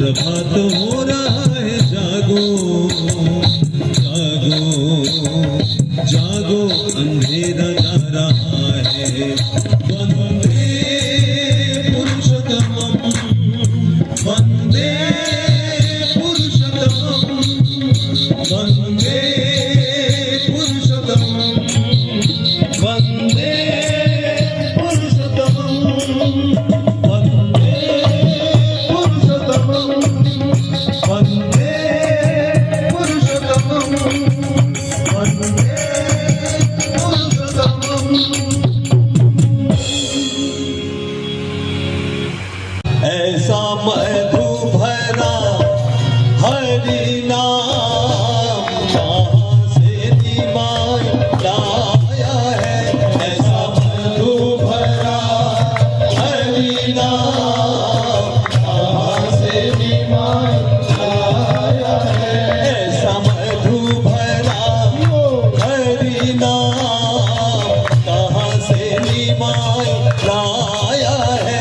प्रभात हो रहा है, जागो जागो जागो, अंधेरा जा रहा है। वंदे पुरुषोत्तमम्, वंदे पुरुषोत्तमम्, वंदे पुरुषोत्तमम्, वंदे ऐसा मधु भरा हरि नाम कहाँ से दिमाग लाया है। ऐसा मधु भरा हरि नाम कहाँ से दिमाग लाया है। ऐसा मधु भरा हरि नाम कहाँ से दिमाग लाया है।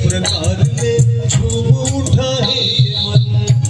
प्रकार में झूम उठा है मन।